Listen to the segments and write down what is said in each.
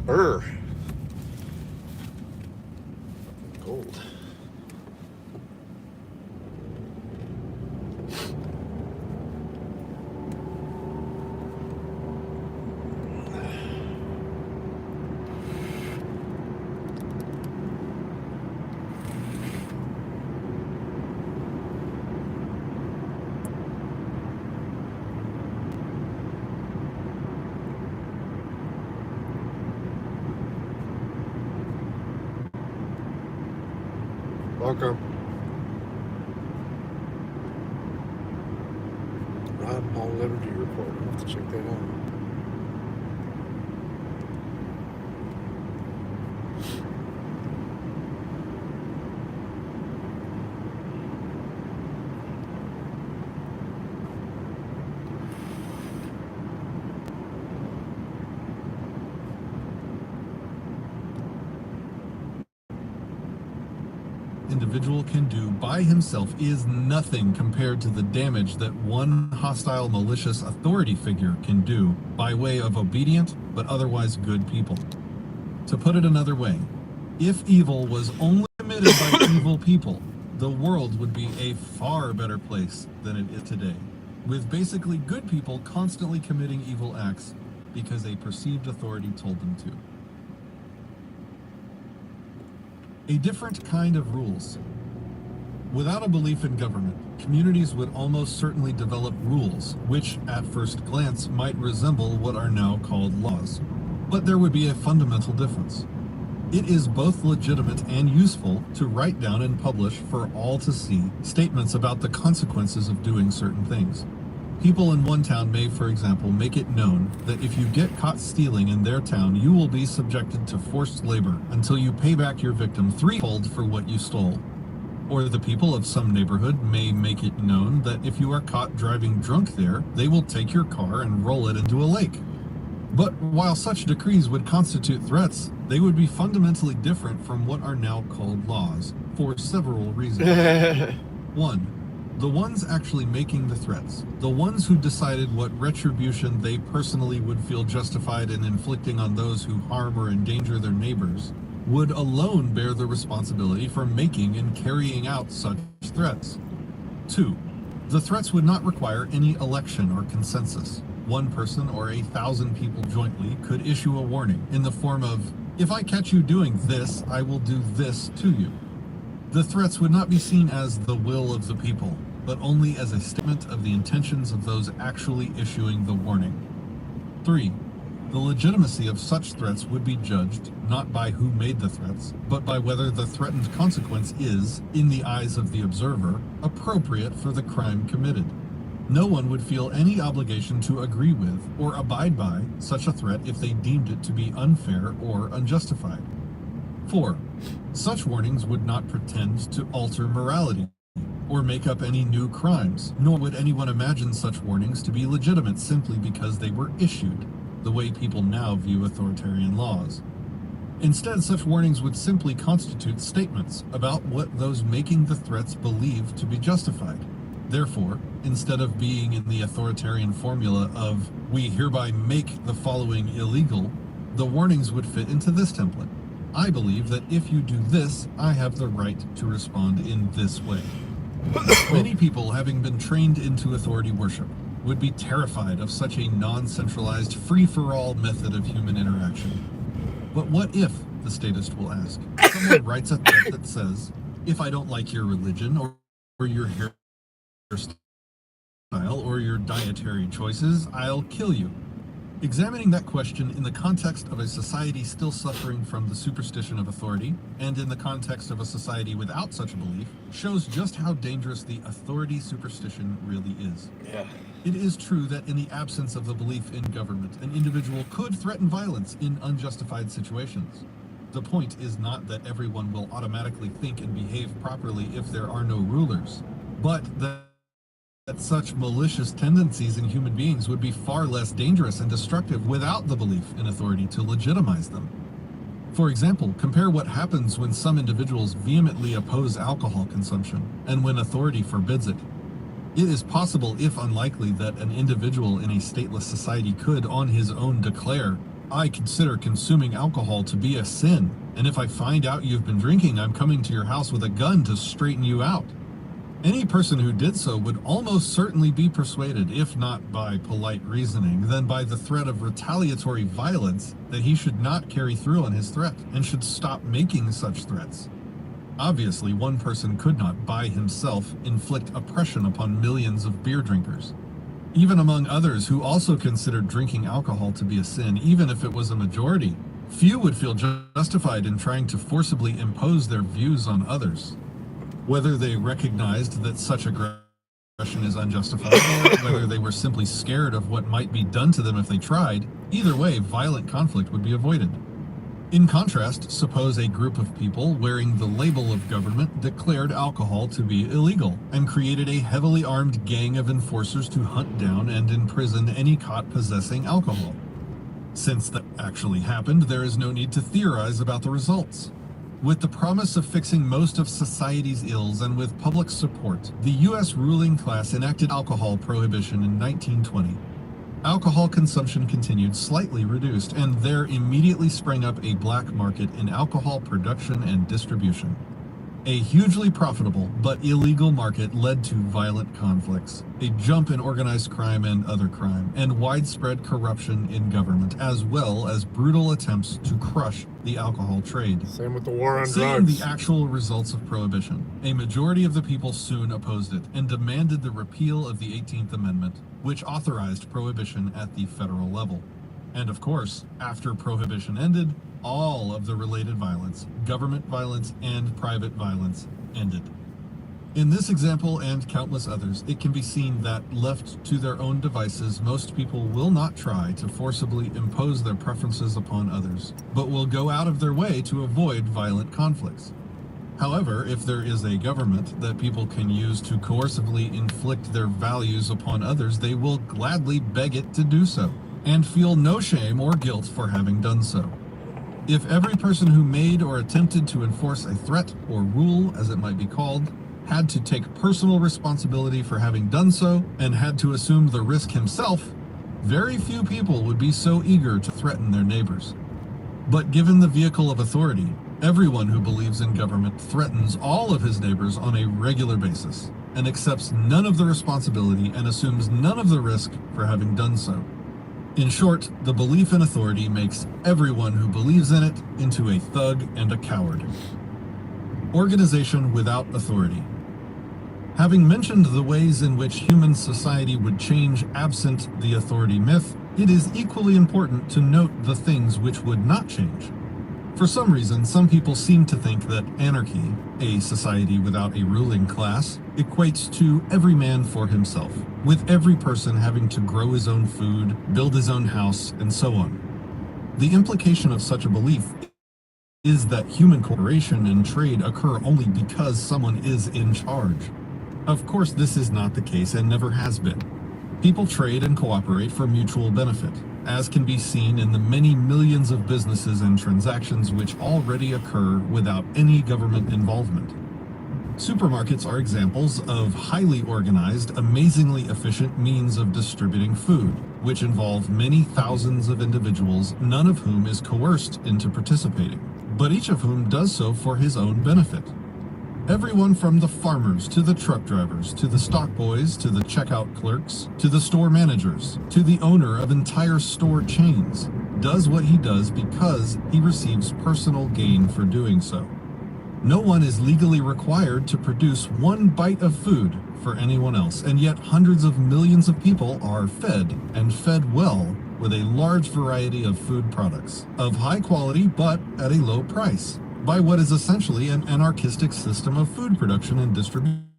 Gold. Welcome. Rod Paul Liberty Report. I'll have to check that out. Individual can do by himself is nothing compared to the damage that one hostile malicious authority figure can do by way of obedient but otherwise good people. To put it another way, if evil was only committed by evil people, the world would be a far better place than it is today, with basically good people constantly committing evil acts because a perceived authority told them to. A different kind of rules. Without a belief in government, communities would almost certainly develop rules, which at first glance might resemble what are now called laws. But there would be a fundamental difference. It is both legitimate and useful to write down and publish for all to see statements about the consequences of doing certain things. People in one town may, for example, make it known that if you get caught stealing in their town, you will be subjected to forced labor until you pay back your victim threefold for what you stole. Or the people of some neighborhood may make it known that if you are caught driving drunk there, they will take your car and roll it into a lake. But while such decrees would constitute threats, they would be fundamentally different from what are now called laws, for several reasons. 1. The ones actually making the threats, the ones who decided what retribution they personally would feel justified in inflicting on those who harm or endanger their neighbors, would alone bear the responsibility for making and carrying out such threats. 2. The threats would not require any election or consensus. One person or 1,000 people jointly could issue a warning in the form of, "If I catch you doing this, I will do this to you." The threats would not be seen as the will of the people, but only as a statement of the intentions of those actually issuing the warning. 3. The legitimacy of such threats would be judged not by who made the threats, but by whether the threatened consequence is, in the eyes of the observer, appropriate for the crime committed. No one would feel any obligation to agree with or abide by such a threat if they deemed it to be unfair or unjustified. 4. Such warnings would not pretend to alter morality or make up any new crimes, nor would anyone imagine such warnings to be legitimate simply because they were issued, the way people now view authoritarian laws. Instead, such warnings would simply constitute statements about what those making the threats believe to be justified. Therefore, instead of being in the authoritarian formula of, "we hereby make the following illegal," the warnings would fit into this template. "I believe that if you do this, I have the right to respond in this way." Many people, having been trained into authority worship, would be terrified of such a non-centralized, free-for-all method of human interaction. But what if, the statist will ask, someone writes a threat that says, "If I don't like your religion or your hairstyle or your dietary choices, I'll kill you"? Examining that question in the context of a society still suffering from the superstition of authority, and in the context of a society without such a belief, shows just how dangerous the authority superstition really is. Yeah. It is true that in the absence of the belief in government, an individual could threaten violence in unjustified situations. The point is not that everyone will automatically think and behave properly if there are no rulers, but that such malicious tendencies in human beings would be far less dangerous and destructive without the belief in authority to legitimize them. For example, compare what happens when some individuals vehemently oppose alcohol consumption, and when authority forbids it. It is possible, if unlikely, that an individual in a stateless society could, on his own, declare, I consider consuming alcohol to be a sin, and if I find out you've been drinking, I'm coming to your house with a gun to straighten you out. Any person who did so would almost certainly be persuaded, if not by polite reasoning, then by the threat of retaliatory violence, that he should not carry through on his threat and should stop making such threats. Obviously, one person could not, by himself, inflict oppression upon millions of beer drinkers. Even among others who also considered drinking alcohol to be a sin, even if it was a majority, few would feel justified in trying to forcibly impose their views on others. Whether they recognized that such aggression is unjustified, or whether they were simply scared of what might be done to them if they tried, either way, violent conflict would be avoided. In contrast, suppose a group of people wearing the label of government declared alcohol to be illegal and created a heavily armed gang of enforcers to hunt down and imprison any caught possessing alcohol. Since that actually happened, there is no need to theorize about the results. With the promise of fixing most of society's ills and with public support, the U.S. ruling class enacted alcohol prohibition in 1920. Alcohol consumption continued slightly reduced, and there immediately sprang up a black market in alcohol production and distribution. A hugely profitable but illegal market led to violent conflicts, a jump in organized crime and other crime, and widespread corruption in government, as well as brutal attempts to crush the alcohol trade. Same with the war on Seeing drugs. the actual results of prohibition, a majority of the people soon opposed it and demanded the repeal of the 18th Amendment, which authorized prohibition at the federal level. And of course, after prohibition ended, all of the related violence, government violence and private violence, ended. In this example and countless others, it can be seen that, left to their own devices, most people will not try to forcibly impose their preferences upon others, but will go out of their way to avoid violent conflicts. However, if there is a government that people can use to coercively inflict their values upon others, they will gladly beg it to do so, and feel no shame or guilt for having done so. If every person who made or attempted to enforce a threat or rule, as it might be called, had to take personal responsibility for having done so and had to assume the risk himself, very few people would be so eager to threaten their neighbors. But given the vehicle of authority, everyone who believes in government threatens all of his neighbors on a regular basis and accepts none of the responsibility and assumes none of the risk for having done so. In short, the belief in authority makes everyone who believes in it into a thug and a coward. Organization without authority. Having mentioned the ways in which human society would change absent the authority myth, it is equally important to note the things which would not change. For some reason, some people seem to think that anarchy, a society without a ruling class, equates to every man for himself, with every person having to grow his own food, build his own house, and so on. The implication of such a belief is that human cooperation and trade occur only because someone is in charge. Of course, this is not the case and never has been. People trade and cooperate for mutual benefit, as can be seen in the many millions of businesses and transactions which already occur without any government involvement. Supermarkets are examples of highly organized, amazingly efficient means of distributing food, which involve many thousands of individuals, none of whom is coerced into participating, but each of whom does so for his own benefit. Everyone from the farmers to the truck drivers, to the stock boys, to the checkout clerks, to the store managers, to the owner of entire store chains, does what he does because he receives personal gain for doing so. No one is legally required to produce one bite of food for anyone else, and yet hundreds of millions of people are fed, and fed well, with a large variety of food products, of high quality but at a low price, by what is essentially an anarchistic system of food production and distribution.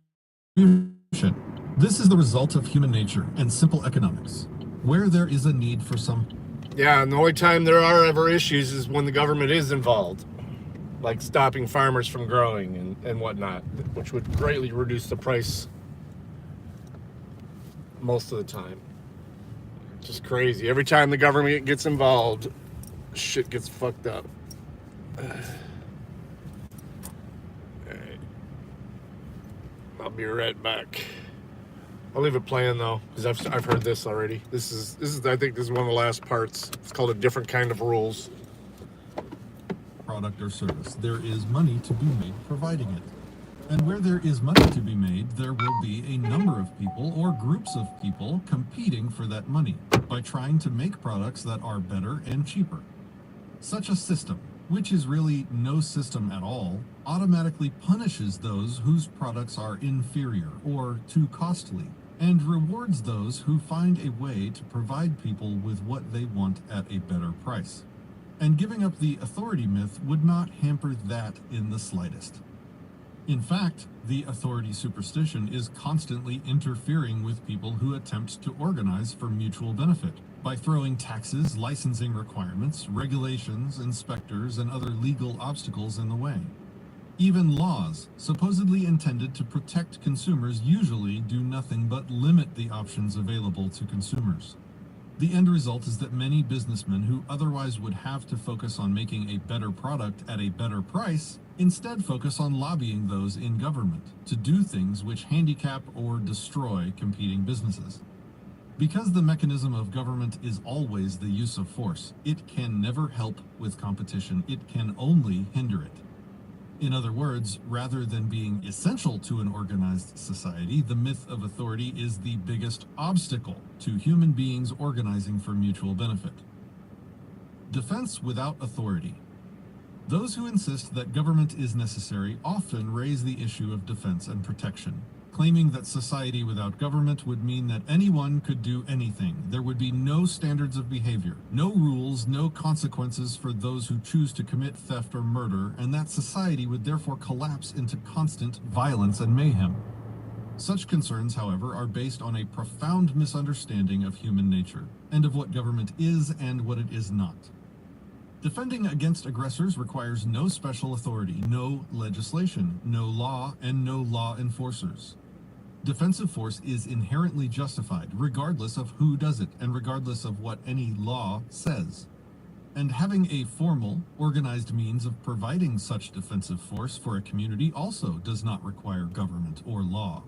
This is the result of human nature and simple economics, where there is a need for some... Yeah, and the only time there are ever issues is when the government is involved, like stopping farmers from growing and whatnot, which would greatly reduce the price most of the time. Just crazy. Every time the government gets involved, shit gets fucked up. Alright. I'll be right back. I'll leave it playing though, because I've heard this already. This is I think this is one of the last parts. It's called a different kind of rules. Product or service, there is money to be made providing it. And where there is money to be made, there will be a number of people or groups of people competing for that money by trying to make products that are better and cheaper. Such a system, which is really no system at all, automatically punishes those whose products are inferior or too costly, and rewards those who find a way to provide people with what they want at a better price. And giving up the authority myth would not hamper that in the slightest. In fact, the authority superstition is constantly interfering with people who attempt to organize for mutual benefit by throwing taxes, licensing requirements, regulations, inspectors, and other legal obstacles in the way. Even laws, supposedly intended to protect consumers, usually do nothing but limit the options available to consumers. The end result is that many businessmen who otherwise would have to focus on making a better product at a better price instead focus on lobbying those in government to do things which handicap or destroy competing businesses. Because the mechanism of government is always the use of force, it can never help with competition, it can only hinder it. In other words, rather than being essential to an organized society, the myth of authority is the biggest obstacle to human beings organizing for mutual benefit. Defense without authority. Those who insist that government is necessary often raise the issue of defense and protection, claiming that society without government would mean that anyone could do anything. There would be no standards of behavior, no rules, no consequences for those who choose to commit theft or murder, and that society would therefore collapse into constant violence and mayhem. Such concerns, however, are based on a profound misunderstanding of human nature, and of what government is and what it is not. Defending against aggressors requires no special authority, no legislation, no law, and no law enforcers. Defensive force is inherently justified, regardless of who does it, and regardless of what any law says. And having a formal, organized means of providing such defensive force for a community also does not require government or law.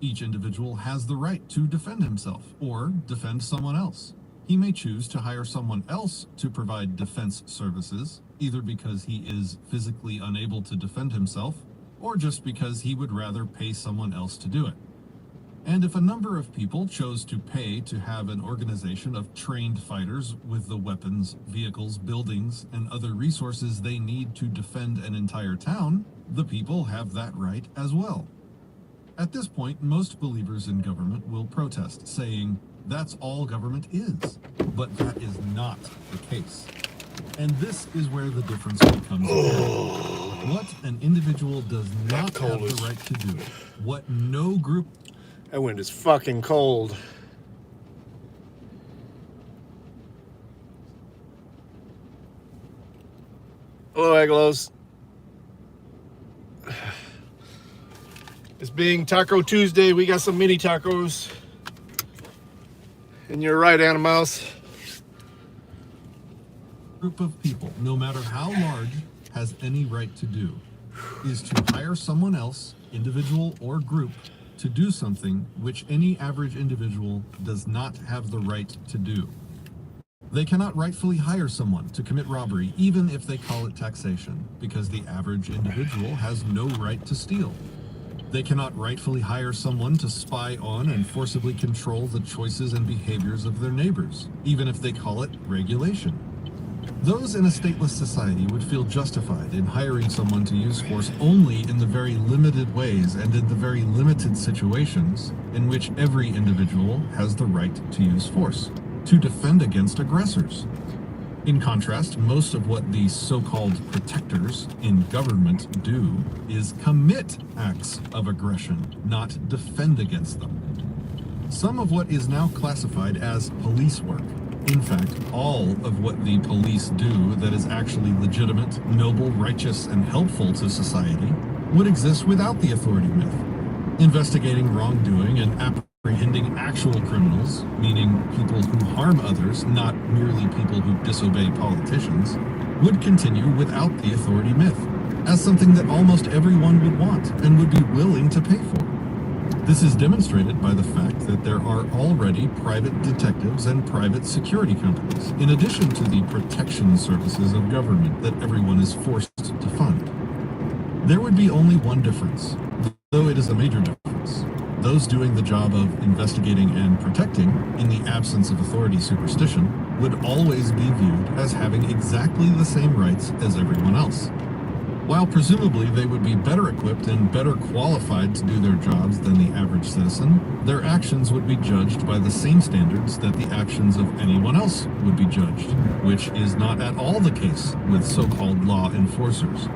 Each individual has the right to defend himself, or defend someone else. He may choose to hire someone else to provide defense services, either because he is physically unable to defend himself, or just because he would rather pay someone else to do it. And if a number of people chose to pay to have an organization of trained fighters with the weapons, vehicles, buildings, and other resources they need to defend an entire town, the people have that right as well. At this point, most believers in government will protest, saying, "That's all government is." But that is not the case. And this is where the difference becomes apparent. What an individual does not have the right to do, what no group... That wind is fucking cold. Hello, Aglos. It's being Taco Tuesday. We got some mini tacos. And you're right, Animals. Group of people, no matter how large, has any right to do is to hire someone else, individual or group, to do something which any average individual does not have the right to do. They cannot rightfully hire someone to commit robbery, even if they call it taxation, because the average individual has no right to steal. They cannot rightfully hire someone to spy on and forcibly control the choices and behaviors of their neighbors, even if they call it regulation. Those in a stateless society would feel justified in hiring someone to use force only in the very limited ways and in the very limited situations in which every individual has the right to use force, to defend against aggressors. In contrast, most of what the so-called protectors in government do is commit acts of aggression, not defend against them. Some of what is now classified as police work, in fact, all of what the police do that is actually legitimate, noble, righteous, and helpful to society, would exist without the authority myth. Investigating wrongdoing and apprehending actual criminals, meaning people who harm others, not merely people who disobey politicians, would continue without the authority myth, as something that almost everyone would want and would be willing to pay for. This is demonstrated by the fact that there are already private detectives and private security companies, in addition to the protection services of government that everyone is forced to fund. There would be only one difference, though it is a major difference. Those doing the job of investigating and protecting, in the absence of authority superstition, would always be viewed as having exactly the same rights as everyone else. While presumably they would be better equipped and better qualified to do their jobs than the average citizen, their actions would be judged by the same standards that the actions of anyone else would be judged, which is not at all the case with so-called law enforcers.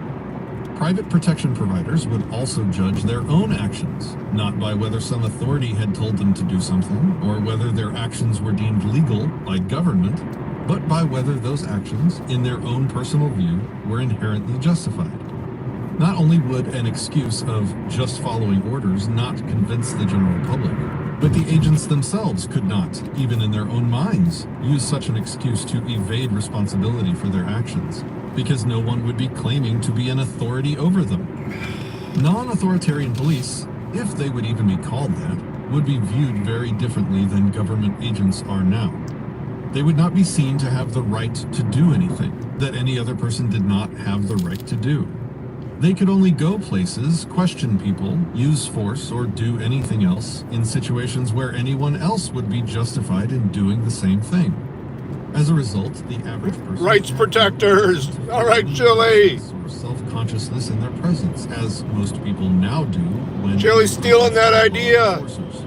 Private protection providers would also judge their own actions, not by whether some authority had told them to do something, or whether their actions were deemed legal by government, but by whether those actions, in their own personal view, were inherently justified. Not only would an excuse of just following orders not convince the general public, but the agents themselves could not, even in their own minds, use such an excuse to evade responsibility for their actions, because no one would be claiming to be an authority over them. Non-authoritarian police, if they would even be called that, would be viewed very differently than government agents are now. They would not be seen to have the right to do anything that any other person did not have the right to do. They could only go places, question people, use force, or do anything else in situations where anyone else would be justified in doing the same thing. As a result, the average person... Rights protectors! All right, Chili! ...or self-consciousness in their presence, as most people now do when... Chili's stealing that idea! Enforcers.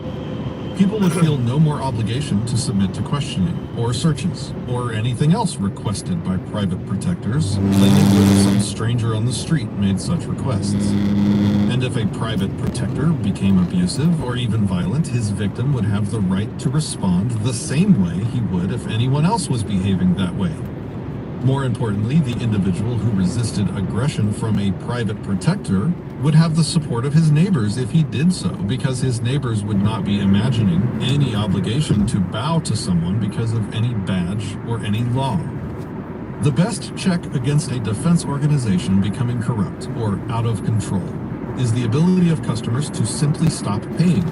People would feel no more obligation to submit to questioning, or searches, or anything else requested by private protectors, claiming that some stranger on the street made such requests. And if a private protector became abusive or even violent, his victim would have the right to respond the same way he would if anyone else was behaving that way. More importantly, the individual who resisted aggression from a private protector would have the support of his neighbors if he did so, because his neighbors would not be imagining any obligation to bow to someone because of any badge or any law. The best check against a defense organization becoming corrupt or out of control is the ability of customers to simply stop paying.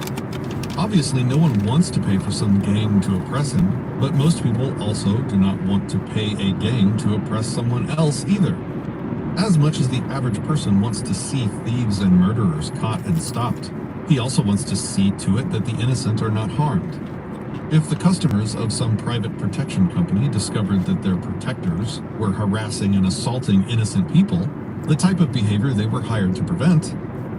Obviously, no one wants to pay for some gang to oppress him, but most people also do not want to pay a gang to oppress someone else either. As much as the average person wants to see thieves and murderers caught and stopped, he also wants to see to it that the innocent are not harmed. If the customers of some private protection company discovered that their protectors were harassing and assaulting innocent people, the type of behavior they were hired to prevent,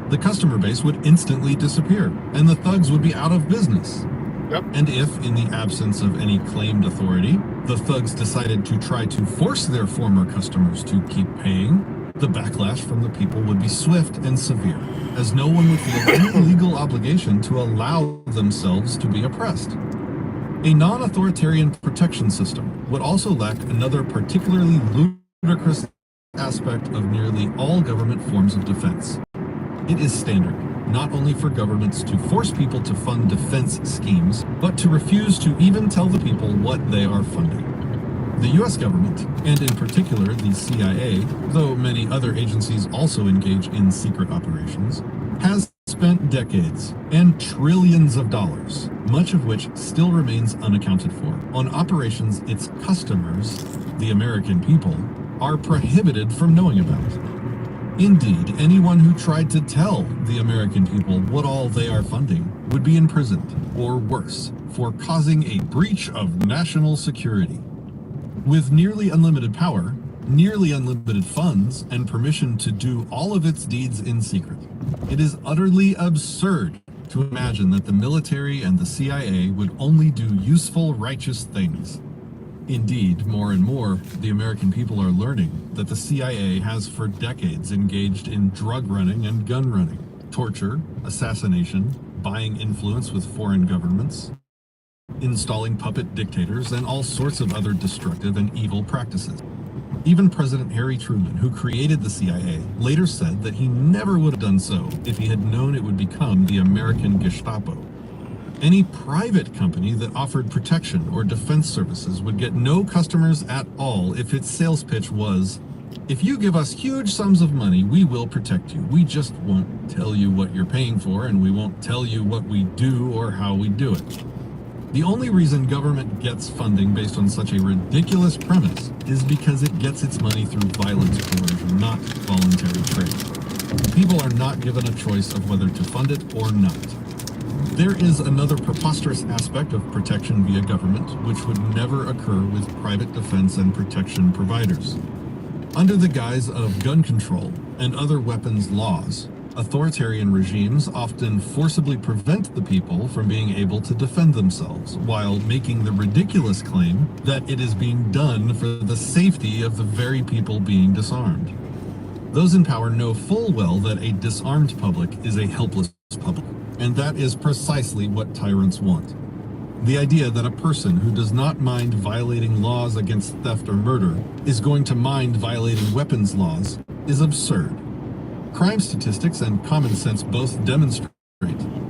the customer base would instantly disappear, and the thugs would be out of business. Yep. And if, in the absence of any claimed authority, the thugs decided to try to force their former customers to keep paying, the backlash from the people would be swift and severe, as no one would feel any legal obligation to allow themselves to be oppressed. A non-authoritarian protection system would also lack another particularly ludicrous aspect of nearly all government forms of defense. It is standard, not only for governments to force people to fund defense schemes, but to refuse to even tell the people what they are funding. The U.S. government, and in particular the CIA, though many other agencies also engage in secret operations, has spent decades and trillions of dollars, much of which still remains unaccounted for, on operations its customers, the American people, are prohibited from knowing about. Indeed, anyone who tried to tell the American people what all they are funding would be imprisoned, or worse, for causing a breach of national security. With nearly unlimited power, nearly unlimited funds, and permission to do all of its deeds in secret, it is utterly absurd to imagine that the military and the CIA would only do useful, righteous things. Indeed, more and more, the American people are learning that the CIA has for decades engaged in drug running and gun running, torture, assassination, buying influence with foreign governments, installing puppet dictators, and all sorts of other destructive and evil practices. Even President Harry Truman, who created the CIA, later said that he never would have done so if he had known it would become the American Gestapo. Any private company that offered protection or defense services would get no customers at all if its sales pitch was, If you give us huge sums of money, we will protect you. We just won't tell you what you're paying for, and we won't tell you what we do or how we do it. The only reason government gets funding based on such a ridiculous premise is because it gets its money through violent coercion, not voluntary trade. People are not given a choice of whether to fund it or not. There is another preposterous aspect of protection via government, which would never occur with private defense and protection providers. Under the guise of gun control and other weapons laws, authoritarian regimes often forcibly prevent the people from being able to defend themselves, while making the ridiculous claim that it is being done for the safety of the very people being disarmed. Those in power know full well that a disarmed public is a helpless public, and that is precisely what tyrants want. The idea that a person who does not mind violating laws against theft or murder is going to mind violating weapons laws is absurd. Crime statistics and common sense both demonstrate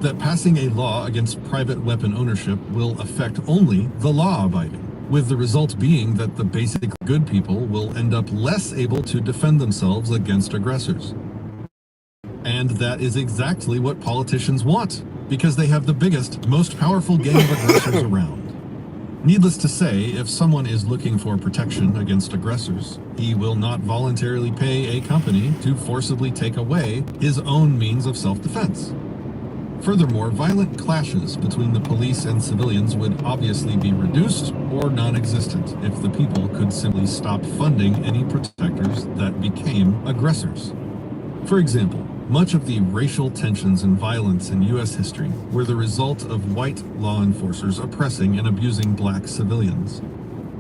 that passing a law against private weapon ownership will affect only the law-abiding, with the result being that the basic good people will end up less able to defend themselves against aggressors. And that is exactly what politicians want, because they have the biggest, most powerful gang of aggressors around. Needless to say, if someone is looking for protection against aggressors, he will not voluntarily pay a company to forcibly take away his own means of self-defense. Furthermore, violent clashes between the police and civilians would obviously be reduced or non-existent if the people could simply stop funding any protectors that became aggressors. For example, much of the racial tensions and violence in U.S. history were the result of white law enforcers oppressing and abusing black civilians.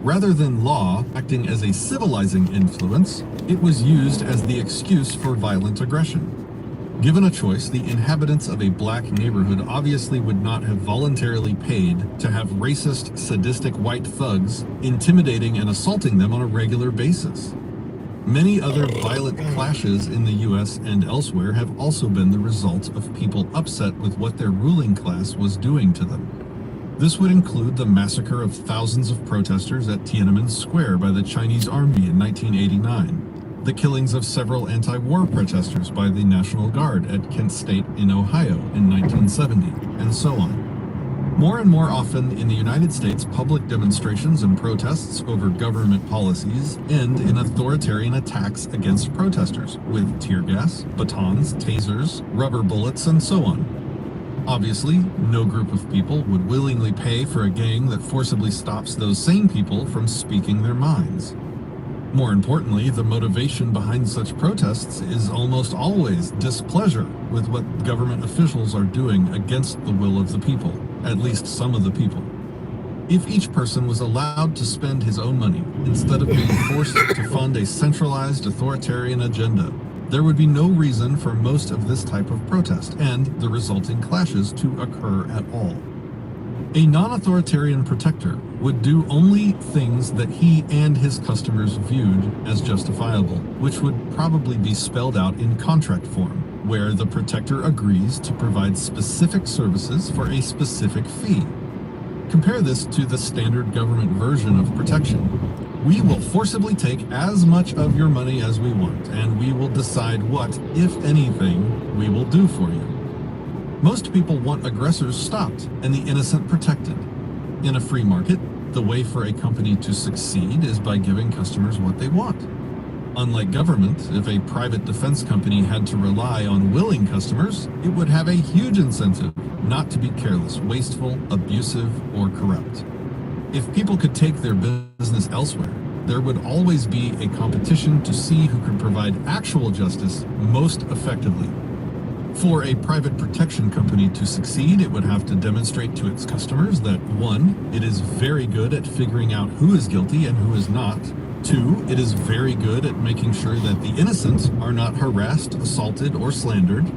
Rather than law acting as a civilizing influence, it was used as the excuse for violent aggression. Given a choice, the inhabitants of a black neighborhood obviously would not have voluntarily paid to have racist, sadistic white thugs intimidating and assaulting them on a regular basis. Many other violent clashes in the U.S. and elsewhere have also been the result of people upset with what their ruling class was doing to them. This would include the massacre of thousands of protesters at Tiananmen Square by the Chinese Army in 1989, the killings of several anti-war protesters by the National Guard at Kent State in Ohio in 1970, and so on. More and more often in the United States, public demonstrations and protests over government policies end in authoritarian attacks against protesters, with tear gas, batons, tasers, rubber bullets, and so on. Obviously, no group of people would willingly pay for a gang that forcibly stops those same people from speaking their minds. More importantly, the motivation behind such protests is almost always displeasure with what government officials are doing against the will of the people, at least some of the people. If each person was allowed to spend his own money instead of being forced to fund a centralized authoritarian agenda, there would be no reason for most of this type of protest and the resulting clashes to occur at all. A non-authoritarian protector would do only things that he and his customers viewed as justifiable, which would probably be spelled out in contract form, where the protector agrees to provide specific services for a specific fee. Compare this to the standard government version of protection. We will forcibly take as much of your money as we want, and we will decide what, if anything, we will do for you. Most people want aggressors stopped and the innocent protected. In a free market, the way for a company to succeed is by giving customers what they want. Unlike government, if a private defense company had to rely on willing customers, it would have a huge incentive not to be careless, wasteful, abusive, or corrupt. If people could take their business elsewhere, there would always be a competition to see who could provide actual justice most effectively. For a private protection company to succeed, it would have to demonstrate to its customers that 1, it is very good at figuring out who is guilty and who is not. 2, it is very good at making sure that the innocent are not harassed, assaulted, or slandered.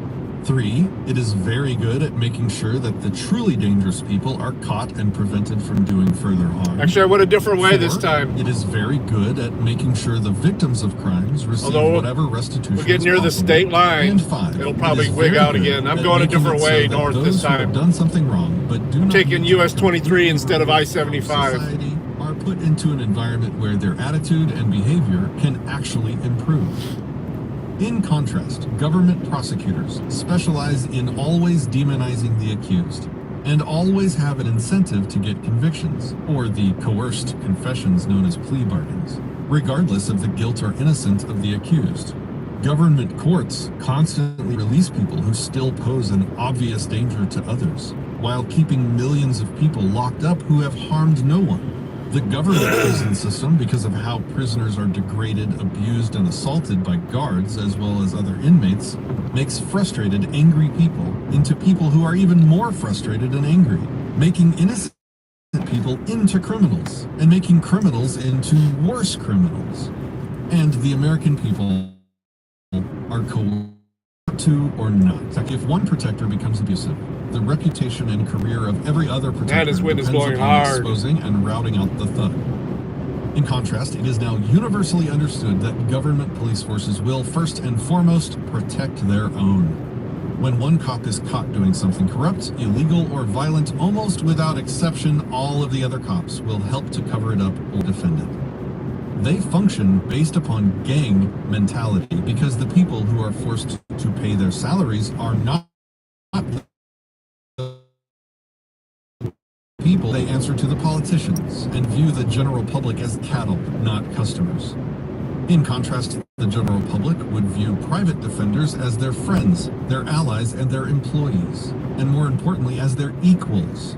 3, it is very good at making sure that the truly dangerous people are caught and prevented from doing further harm. Actually, I went a different way 4, this time. it is very good at making sure the victims of crimes receive whatever restitution we're getting near the state line. And 5, it'll probably wig out again. I'm going a different way north this time. Done something wrong, but do not taking US 23 instead of I-75. Society are put into an environment where their attitude and behavior can actually improve. In contrast, government prosecutors specialize in always demonizing the accused and always have an incentive to get convictions, or the coerced confessions known as plea bargains, regardless of the guilt or innocence of the accused. Government courts constantly release people who still pose an obvious danger to others, while keeping millions of people locked up who have harmed no one. The government prison system, because of how prisoners are degraded, abused, and assaulted by guards as well as other inmates, makes frustrated, angry people into people who are even more frustrated and angry, making innocent people into criminals, and making criminals into worse criminals. And the American people are coerced to or not. If one protector becomes abusive, the reputation and career of every other protector That is witness depends blowing upon hard. exposing and routing out the thug. In contrast, it is now universally understood that government police forces will first and foremost protect their own. When one cop is caught doing something corrupt, illegal, or violent, almost without exception, all of the other cops will help to cover it up or defend it. They function based upon gang mentality because the people who are forced to pay their salaries are not people. They answer to the politicians and view the general public as cattle, not customers. In contrast, the general public would view private defenders as their friends, their allies, and their employees, and more importantly, as their equals.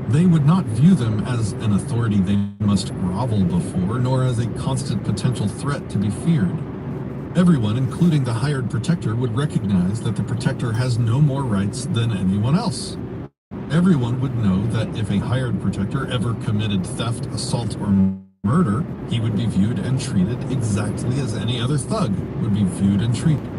They would not view them as an authority they must grovel before, nor as a constant potential threat to be feared. Everyone, including the hired protector, would recognize that the protector has no more rights than anyone else. Everyone would know that if a hired protector ever committed theft, assault, or murder, he would be viewed and treated exactly as any other thug would be viewed and treated.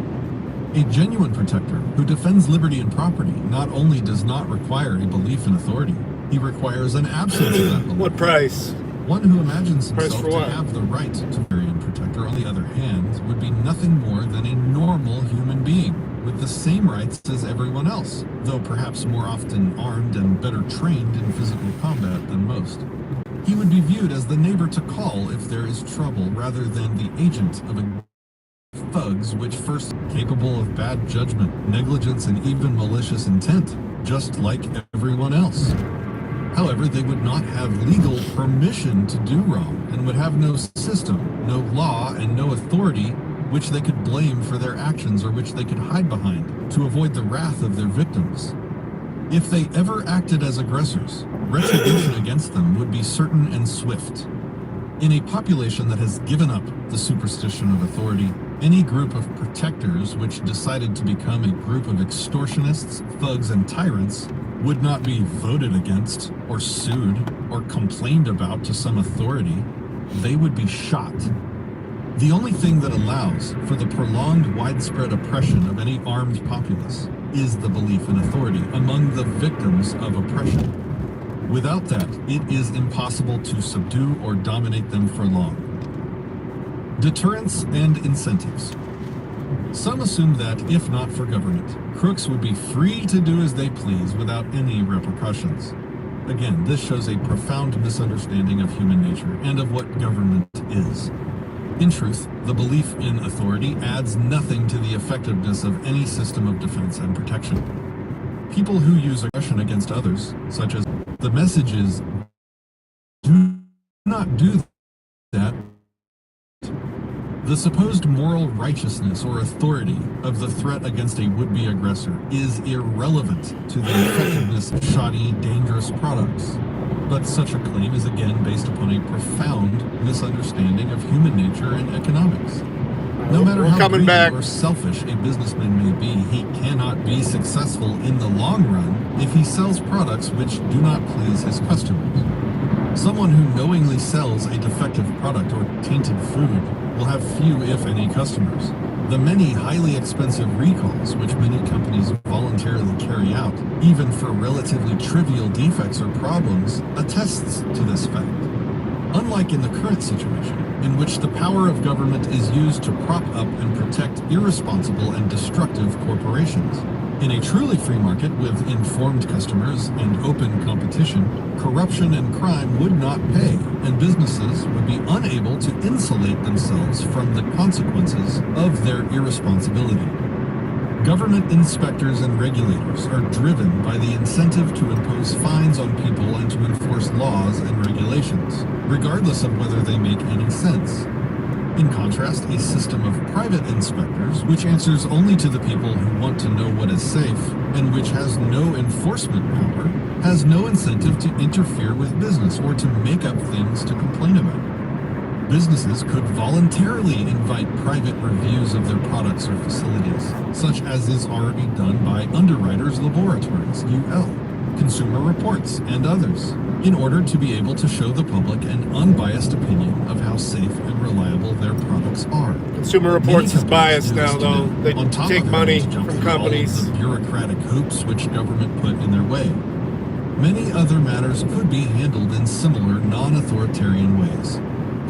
A genuine protector who defends liberty and property not only does not require a belief in authority, he requires an absence of that belief. What price? One who imagines Price himself for to what? have the right to marry a protector, on the other hand, would be nothing more than a normal human being, with the same rights as everyone else, though perhaps more often armed and better trained in physical combat than most. He would be viewed as the neighbor to call if there is trouble, rather than the agent of a thugs which first capable of bad judgment, negligence, and even malicious intent, just like everyone else. However, they would not have legal permission to do wrong, and would have no system, no law, and no authority which they could blame for their actions or which they could hide behind to avoid the wrath of their victims. If they ever acted as aggressors, retribution against them would be certain and swift. In a population that has given up the superstition of authority, any group of protectors which decided to become a group of extortionists, thugs, and tyrants would not be voted against, or sued, or complained about to some authority. They would be shot. The only thing that allows for the prolonged widespread oppression of any armed populace is the belief in authority among the victims of oppression. Without that, it is impossible to subdue or dominate them for long. Deterrence and incentives. Some assume that, if not for government, crooks would be free to do as they please without any repercussions. Again, this shows a profound misunderstanding of human nature and of what government is. In truth, the belief in authority adds nothing to the effectiveness of any system of defense and protection. People who use aggression against others, such as the message is, do not do that. The supposed moral righteousness or authority of the threat against a would-be aggressor is irrelevant to the effectiveness of shoddy, dangerous products. But such a claim is again based upon a profound misunderstanding of human nature and economics. No matter how greedy or selfish a businessman may be, he cannot be successful in the long run if he sells products which do not please his customers. Someone who knowingly sells a defective product or tainted food will have few, if any, customers. The many highly expensive recalls which many companies voluntarily carry out, even for relatively trivial defects or problems, attests to this fact. Unlike in the current situation, in which the power of government is used to prop up and protect irresponsible and destructive corporations, In a truly free market with informed customers and open competition, corruption and crime would not pay, and businesses would be unable to insulate themselves from the consequences of their irresponsibility. Government inspectors and regulators are driven by the incentive to impose fines on people and to enforce laws and regulations, regardless of whether they make any sense. In contrast, a system of private inspectors, which answers only to the people who want to know what is safe, and which has no enforcement power, has no incentive to interfere with business or to make up things to complain about. Businesses could voluntarily invite private reviews of their products or facilities, such as is already done by Underwriters Laboratories, UL, Consumer Reports, and others, in order to be able to show the public an unbiased opinion of how safe and reliable their products are. Consumer Reports is Many biased companies now, do though. this They today, on top take of money having to jump from through all companies. of the bureaucratic hoops which government put in their way. Many other matters could be handled in similar non-authoritarian ways.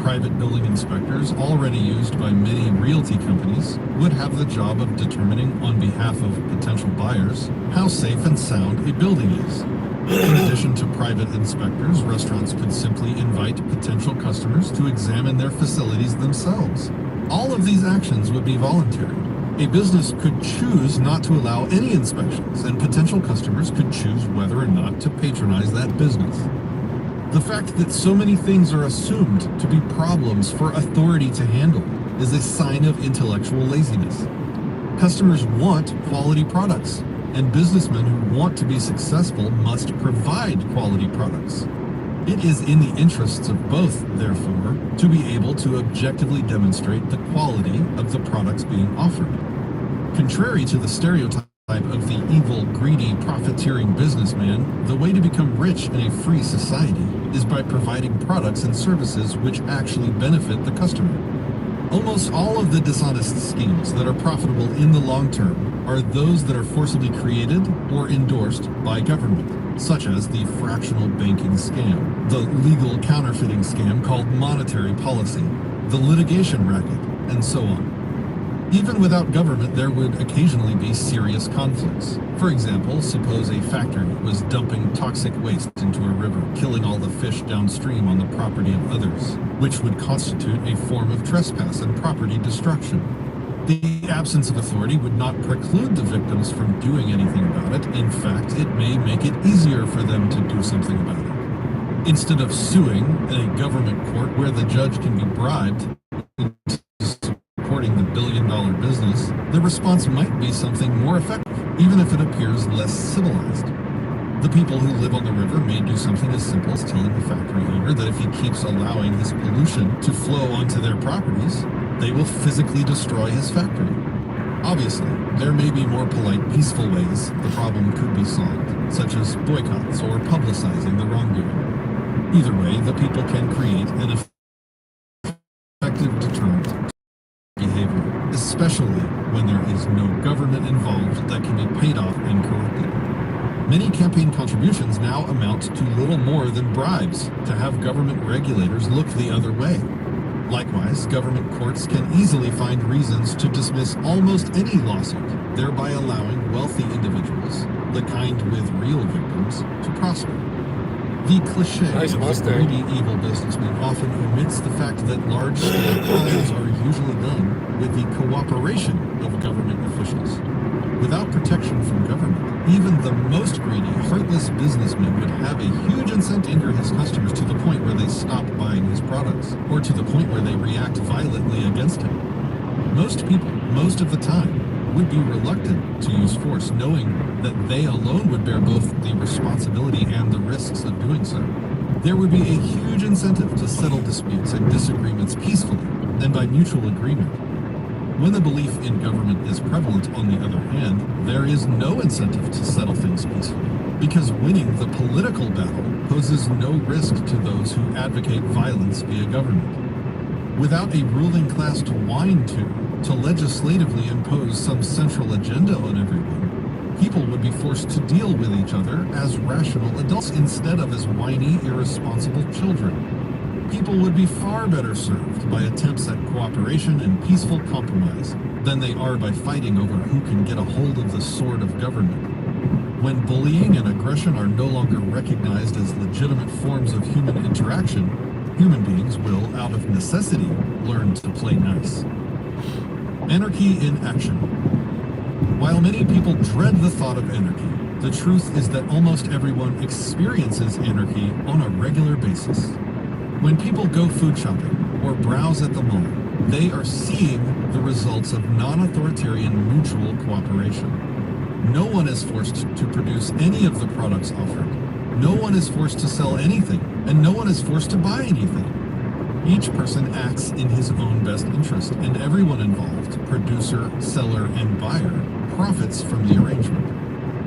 Private building inspectors, already used by many realty companies, would have the job of determining on behalf of potential buyers how safe and sound a building is. In addition to private inspectors, restaurants could simply invite potential customers to examine their facilities themselves. All of these actions would be voluntary. A business could choose not to allow any inspections, and potential customers could choose whether or not to patronize that business. The fact that so many things are assumed to be problems for authority to handle is a sign of intellectual laziness. Customers want quality products, and businessmen who want to be successful must provide quality products. It is in the interests of both, therefore, to be able to objectively demonstrate the quality of the products being offered. Contrary to the stereotype of the evil, greedy, profiteering businessman, the way to become rich in a free society is by providing products and services which actually benefit the customer. Almost all of the dishonest schemes that are profitable in the long term are those that are forcibly created or endorsed by government, such as the fractional banking scam, the legal counterfeiting scam called monetary policy, the litigation racket, and so on. Even without government, there would occasionally be serious conflicts. For example, suppose a factory was dumping toxic waste into a river, killing all the fish downstream on the property of others, which would constitute a form of trespass and property destruction. The absence of authority would not preclude the victims from doing anything about it. In fact, it may make it easier for them to do something about it. Instead of suing in a government court where the judge can be bribed into supporting the billion-dollar business, the response might be something more effective, even if it appears less civilized. The people who live on the river may do something as simple as telling the factory owner that if he keeps allowing his pollution to flow onto their properties, they will physically destroy his factory. Obviously, there may be more polite, peaceful ways the problem could be solved, such as boycotts or publicizing the wrongdoing. Either way, the people can create an effective deterrent to behavior, especially when there is no government involved that can be paid off and corrupted. Many campaign contributions now amount to little more than bribes to have government regulators look the other way. Likewise, government courts can easily find reasons to dismiss almost any lawsuit, thereby allowing wealthy individuals, the kind with real victims, to prosper. The cliché Nice of the Mustang. greedy evil businessman often omits the fact that large-scale crimes are usually done with the cooperation of government officials. Without protection from government, even the most greedy, heartless businessman would have a huge incentive to anger his customers to the point where they stop buying his products, or to the point where they react violently against him. Most people, most of the time, would be reluctant to use force, knowing that they alone would bear both the responsibility and the risks of doing so. There would be a huge incentive to settle disputes and disagreements peacefully and by mutual agreement. When the belief in government is prevalent, on the other hand, there is no incentive to settle things peacefully, because winning the political battle poses no risk to those who advocate violence via government. Without a ruling class to whine to legislatively impose some central agenda on everyone, people would be forced to deal with each other as rational adults instead of as whiny, irresponsible children. people would be far better served by attempts at cooperation and peaceful compromise than they are by fighting over who can get a hold of the sword of government. When bullying and aggression are no longer recognized as legitimate forms of human interaction, human beings will, out of necessity, learn to play nice. Anarchy in action. While many people dread the thought of anarchy, the truth is that almost everyone experiences anarchy on a regular basis. When people go food shopping or browse at the mall, they are seeing the results of non-authoritarian mutual cooperation. No one is forced to produce any of the products offered. No one is forced to sell anything, and no one is forced to buy anything. Each person acts in his own best interest, and everyone involved, producer, seller, and buyer, profits from the arrangement.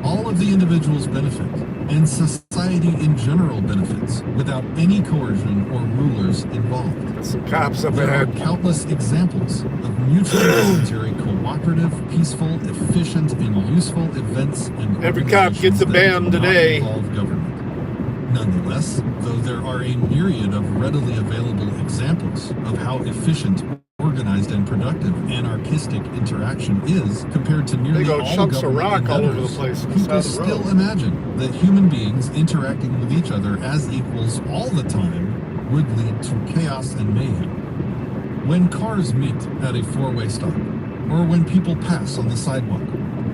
All of the individuals benefit, and society in general benefits, without any coercion or rulers involved. Got some cops up There are ahead. countless examples of mutually voluntary, cooperative, peaceful, efficient, and useful events and Every cop gets a organizations bam that do not today. involve government. Nonetheless, though there are a myriad of readily available examples of how efficient, organized, and productive anarchistic interaction is compared to nearly They go all chunks of government rock all over the endeavors, place on the people side of the still road. imagine that human beings interacting with each other as equals all the time would lead to chaos and mayhem. When cars meet at a four-way stop, or when people pass on the sidewalk,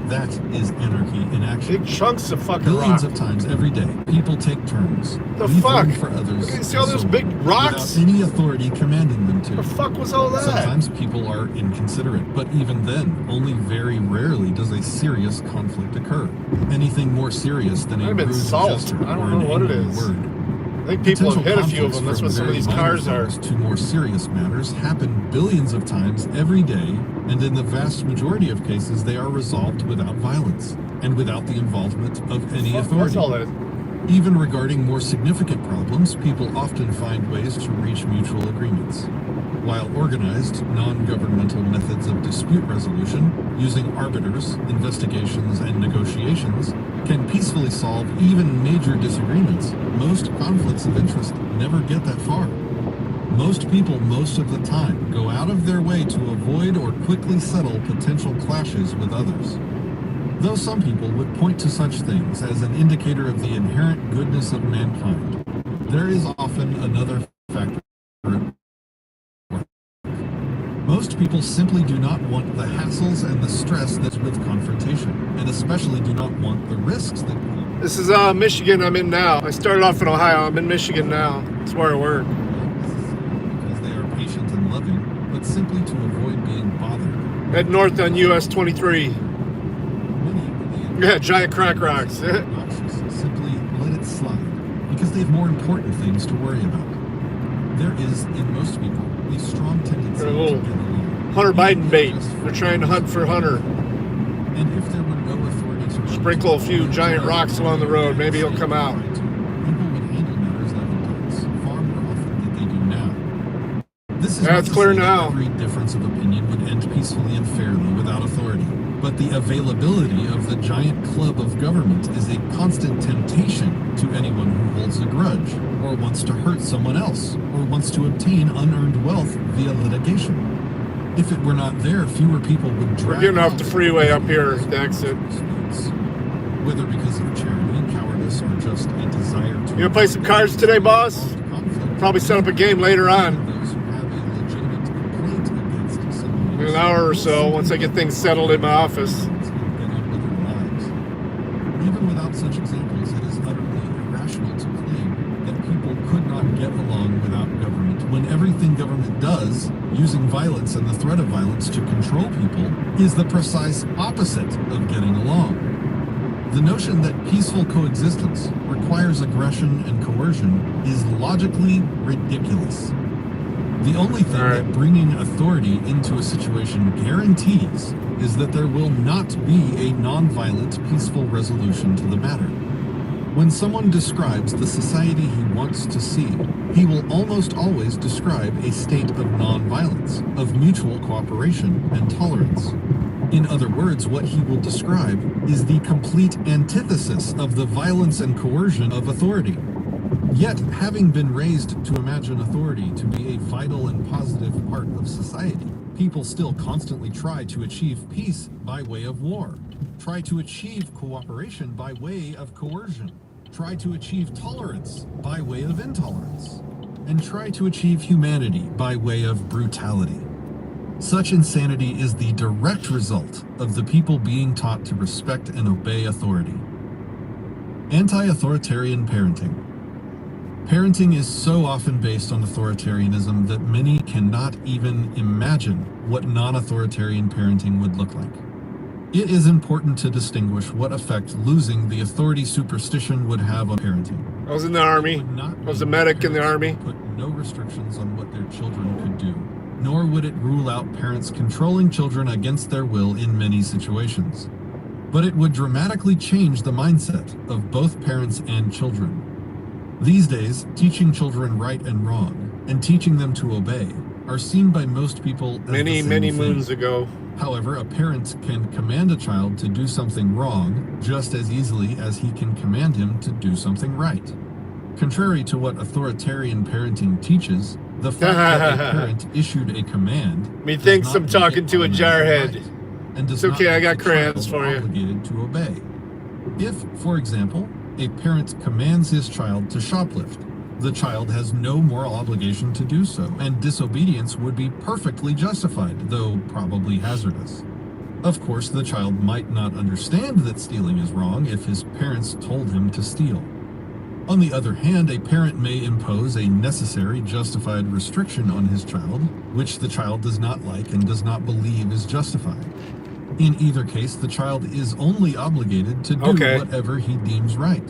that is anarchy in action. Big chunks of fucking Billions rock. of times every day, people take turns, The leave fuck? room for others, Look at- see all and those so big on, rocks? without any authority commanding them The to. fuck was all that? Sometimes people are inconsiderate, but even then, only very rarely does a serious conflict occur. Anything more serious than a Might have been rude salt. gesture I don't or know an what it angry is. word. I think people have hit a few of Conflicts them. That's from what some of very these minor cars are. things to more serious matters happen billions of times every day, and in the vast majority of cases, they are resolved without violence and without the involvement of any Fuck, authority. what's all that? Even regarding more significant problems, people often find ways to reach mutual agreements. While organized, non-governmental methods of dispute resolution, using arbiters, investigations, and negotiations, can peacefully solve even major disagreements, most conflicts of interest never get that far. Most people, most of the time, go out of their way to avoid or quickly settle potential clashes with others. Though some people would point to such things as an indicator of the inherent goodness of mankind, there is often another factor at work. Most people simply do not want the hassles and the stress that's with confrontation, and especially do not want the risks that come. This is Michigan I'm in now. I started off in Ohio. I'm in Michigan now. That's where I work. Because they are patient and loving, but simply to avoid being bothered. Head north on US 23. Yeah, giant crack rocks. Obnoxious, simply let it slide, because they have more important things to worry about. There is, in most people, a strong tendency They're a to little get along. Hunter Biden bait. They're trying to hunt for Hunter. And if there were no authority to Sprinkle a few giant rocks along the road. Maybe he'll come out. People would handle matters like adults far more often than they do now. This is Yeah, not it's to clear say that now. every difference of opinion would end peacefully and fairly without authority. But the availability of the giant club of government is a constant temptation to anyone who holds a grudge, or wants to hurt someone else, or wants to obtain unearned wealth via litigation. If it were not there, fewer people would drag We're getting off out the freeway up here at the exit. disputes. Whether because of charity, cowardice, or just a desire to... You gonna play some cards today, boss? Conflict. Probably set up a game later on. Those who have a legitimate complaint against someone In else an hour or so, once I get things settled in my office. and get on with their lives. Even without such examples, it is utterly irrational to claim that people could not get along without government when everything government does, using violence and the threat of violence to control people, is the precise opposite of getting along. The notion that peaceful coexistence requires aggression and coercion is logically ridiculous. The only thing All right. that bringing authority into a situation guarantees is that there will not be a nonviolent, peaceful resolution to the matter. When someone describes the society he wants to see, he will almost always describe a state of nonviolence, of mutual cooperation and tolerance. In other words, what he will describe is the complete antithesis of the violence and coercion of authority. Yet, having been raised to imagine authority to be a vital and positive part of society, people still constantly try to achieve peace by way of war, try to achieve cooperation by way of coercion, try to achieve tolerance by way of intolerance, and try to achieve humanity by way of brutality. Such insanity is the direct result of the people being taught to respect and obey authority. Anti-authoritarian parenting. Parenting is so often based on authoritarianism that many cannot even imagine what non-authoritarian parenting would look like. It is important to distinguish what effect losing the authority superstition would have on parenting. I was in the Army. I was a medic in the Army. Put no restrictions on what their children could do, nor would it rule out parents controlling children against their will in many situations. But it would dramatically change the mindset of both parents and children. These days, teaching children right and wrong, and teaching them to obey, are seen by most people as many moons ago. However, a parent can command a child to do something wrong just as easily as he can command him to do something right. Contrary to what authoritarian parenting teaches, the fact that a parent issued a command methinks I'm talking to a jarhead. Right, and does it's okay, not I got make the crayons child for you. Obligated to obey. If, for example, a parent commands his child to shoplift, the child has no moral obligation to do so, and disobedience would be perfectly justified, though probably hazardous. Of course, the child might not understand that stealing is wrong if his parents told him to steal. On the other hand, a parent may impose a necessary, justified restriction on his child, which the child does not like and does not believe is justified. In either case, the child is only obligated to do whatever he deems right.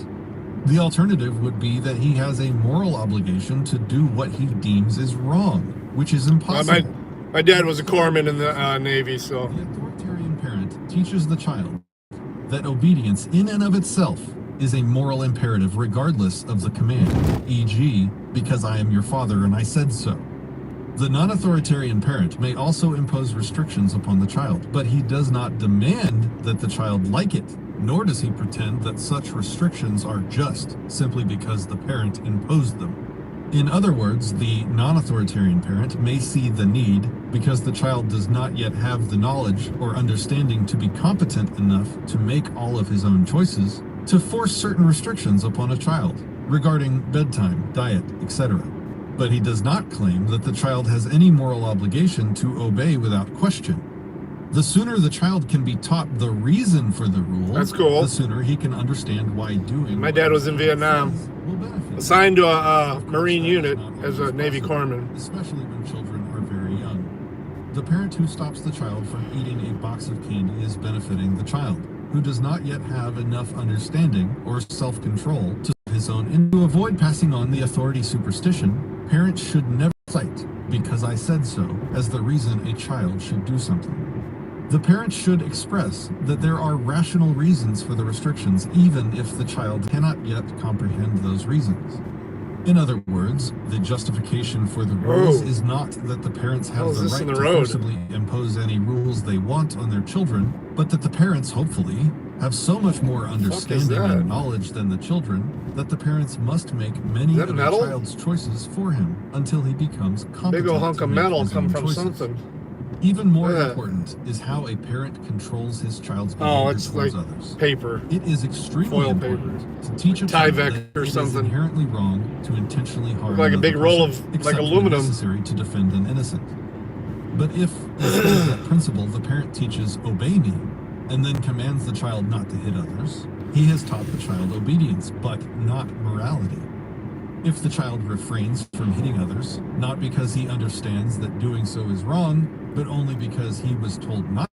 The alternative would be that he has a moral obligation to do what he deems is wrong, which is impossible. My dad was a corpsman in the Navy, so... The authoritarian parent teaches the child that obedience in and of itself is a moral imperative regardless of the command, e.g., because I am your father and I said so. The non-authoritarian parent may also impose restrictions upon the child, but he does not demand that the child like it, nor does he pretend that such restrictions are just simply because the parent imposed them. In other words, the non-authoritarian parent may see the need, because the child does not yet have the knowledge or understanding to be competent enough to make all of his own choices, to force certain restrictions upon a child regarding bedtime, diet, etc. But he does not claim that the child has any moral obligation to obey without question. The sooner the child can be taught the reason for the rule, that's cool. The sooner he can understand why doing. My dad was in Vietnam, assigned to a Marine unit as a Navy corpsman. Especially when children are very young. The parent who stops the child from eating a box of candy is benefiting the child, who does not yet have enough understanding or self-control to his own. And to avoid passing on the authority superstition, parents should never cite "because I said so" as the reason a child should do something. The parent should express that there are rational reasons for the restrictions, even if the child cannot yet comprehend those reasons. In other words, the justification for the rules is not that the parents have the right to forcibly impose any rules they want on their children, but that the parents, hopefully, have so much more understanding and knowledge than the children that the parents must make many of the child's choices for him until he becomes competent. Big ol' hunk of metal come from something. Even more important is how a parent controls his child's behavior towards others. Paper. It is extremely important to teach a child that it is inherently wrong to intentionally harm like a big roll of like aluminum necessary to defend an innocent. But if, instead of that principle, the parent teaches "obey me" and then commands the child not to hit others, he has taught the child obedience, but not morality. If the child refrains from hitting others, not because he understands that doing so is wrong, but only because he was told not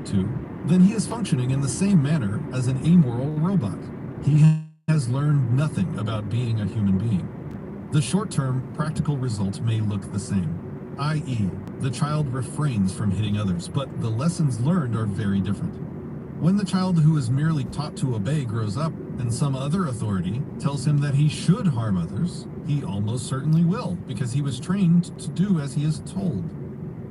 to, then he is functioning in the same manner as an amoral robot. He has learned nothing about being a human being. The short-term, practical result may look the same, i.e., the child refrains from hitting others, but the lessons learned are very different. When the child who is merely taught to obey grows up and some other authority tells him that he should harm others, he almost certainly will, because he was trained to do as he is told.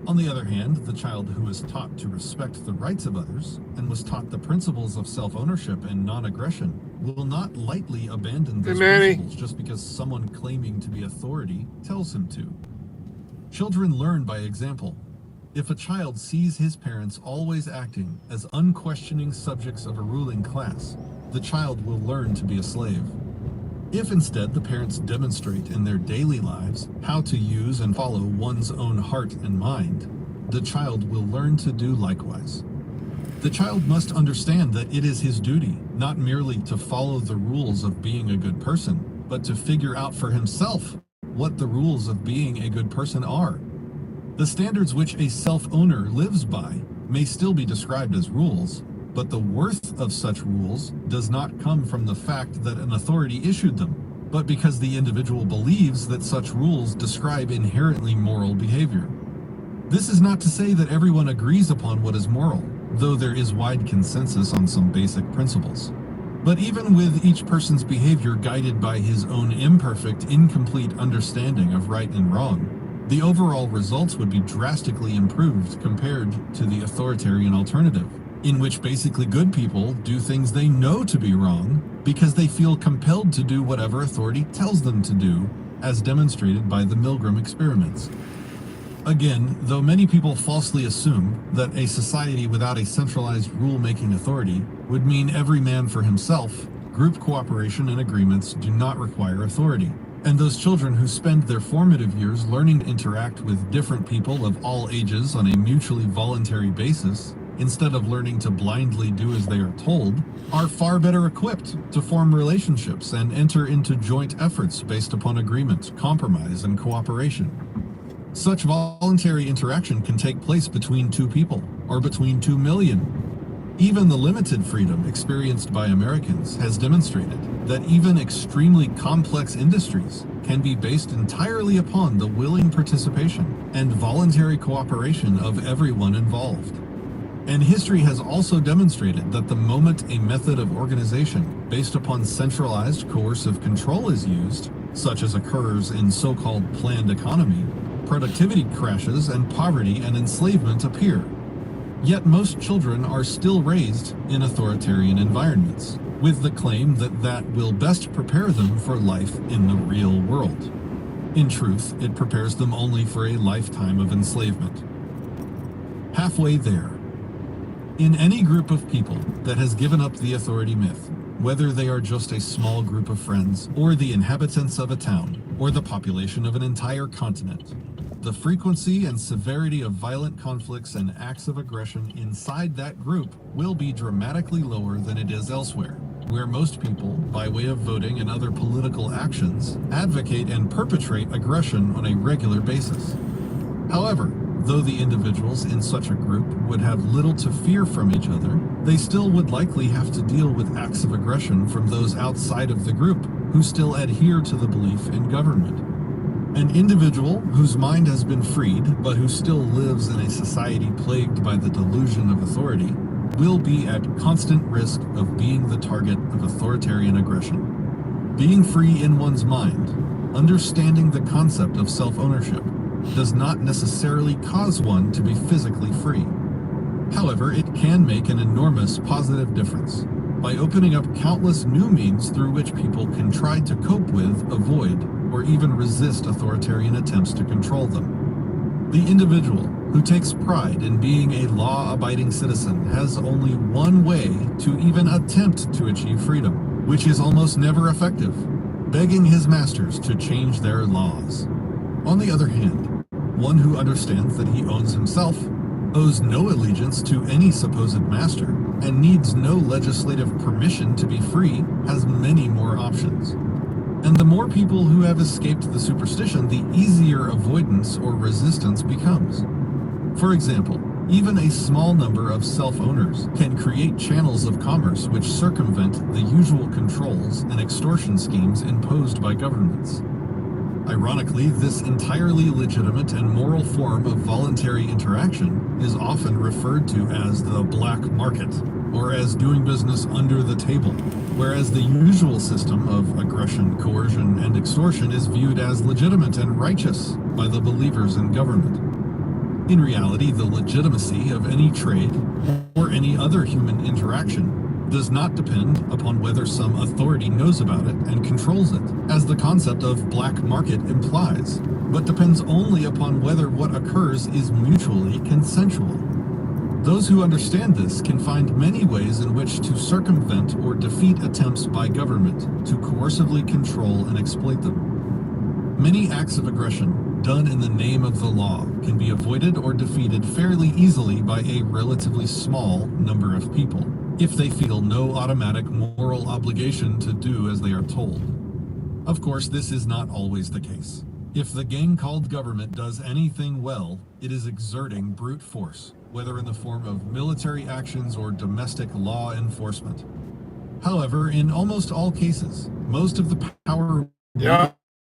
On the other hand, the child who is taught to respect the rights of others and was taught the principles of self-ownership and non-aggression will not lightly abandon those principles just because someone claiming to be authority tells him to. Children learn by example. If a child sees his parents always acting as unquestioning subjects of a ruling class, the child will learn to be a slave. If instead the parents demonstrate in their daily lives how to use and follow one's own heart and mind, the child will learn to do likewise. The child must understand that it is his duty not merely to follow the rules of being a good person, but to figure out for himself what the rules of being a good person are. The standards which a self-owner lives by may still be described as rules, but the worth of such rules does not come from the fact that an authority issued them, but because the individual believes that such rules describe inherently moral behavior. This is not to say that everyone agrees upon what is moral, though there is wide consensus on some basic principles. But even with each person's behavior guided by his own imperfect, incomplete understanding of right and wrong, the overall results would be drastically improved compared to the authoritarian alternative, in which basically good people do things they know to be wrong because they feel compelled to do whatever authority tells them to do, as demonstrated by the Milgram experiments. Again, though many people falsely assume that a society without a centralized rule-making authority would mean every man for himself, group cooperation and agreements do not require authority. And those children who spend their formative years learning to interact with different people of all ages on a mutually voluntary basis, instead of learning to blindly do as they are told, are far better equipped to form relationships and enter into joint efforts based upon agreement, compromise, and cooperation. Such voluntary interaction can take place between two people, or between 2 million. Even the limited freedom experienced by Americans has demonstrated that even extremely complex industries can be based entirely upon the willing participation and voluntary cooperation of everyone involved. And history has also demonstrated that the moment a method of organization based upon centralized coercive control is used, such as occurs in so-called planned economy, productivity crashes and poverty and enslavement appear. Yet most children are still raised in authoritarian environments, with the claim that that will best prepare them for life in the real world. In truth, it prepares them only for a lifetime of enslavement. Halfway there. In any group of people that has given up the authority myth, whether they are just a small group of friends, or the inhabitants of a town, or the population of an entire continent, the frequency and severity of violent conflicts and acts of aggression inside that group will be dramatically lower than it is elsewhere, where most people, by way of voting and other political actions, advocate and perpetrate aggression on a regular basis. However, though the individuals in such a group would have little to fear from each other, they still would likely have to deal with acts of aggression from those outside of the group who still adhere to the belief in government. An individual whose mind has been freed, but who still lives in a society plagued by the delusion of authority, will be at constant risk of being the target of authoritarian aggression. Being free in one's mind, understanding the concept of self-ownership, does not necessarily cause one to be physically free. However, it can make an enormous positive difference by opening up countless new means through which people can try to cope with, avoid, or even resist authoritarian attempts to control them. The individual who takes pride in being a law-abiding citizen has only one way to even attempt to achieve freedom, which is almost never effective: begging his masters to change their laws. On the other hand, one who understands that he owns himself, owes no allegiance to any supposed master, and needs no legislative permission to be free, has many more options. And the more people who have escaped the superstition, the easier avoidance or resistance becomes. For example, even a small number of self-owners can create channels of commerce which circumvent the usual controls and extortion schemes imposed by governments. Ironically, this entirely legitimate and moral form of voluntary interaction is often referred to as the black market, or as doing business under the table, whereas the usual system of aggression, coercion, and extortion is viewed as legitimate and righteous by the believers in government. In reality, the legitimacy of any trade or any other human interaction does not depend upon whether some authority knows about it and controls it, as the concept of black market implies, but depends only upon whether what occurs is mutually consensual. Those who understand this can find many ways in which to circumvent or defeat attempts by government to coercively control and exploit them. Many acts of aggression done in the name of the law can be avoided or defeated fairly easily by a relatively small number of people, if they feel no automatic moral obligation to do as they are told. Of course, this is not always the case. If the gang called government does anything well, it is exerting brute force, whether in the form of military actions or domestic law enforcement. However, in almost all cases, most of the power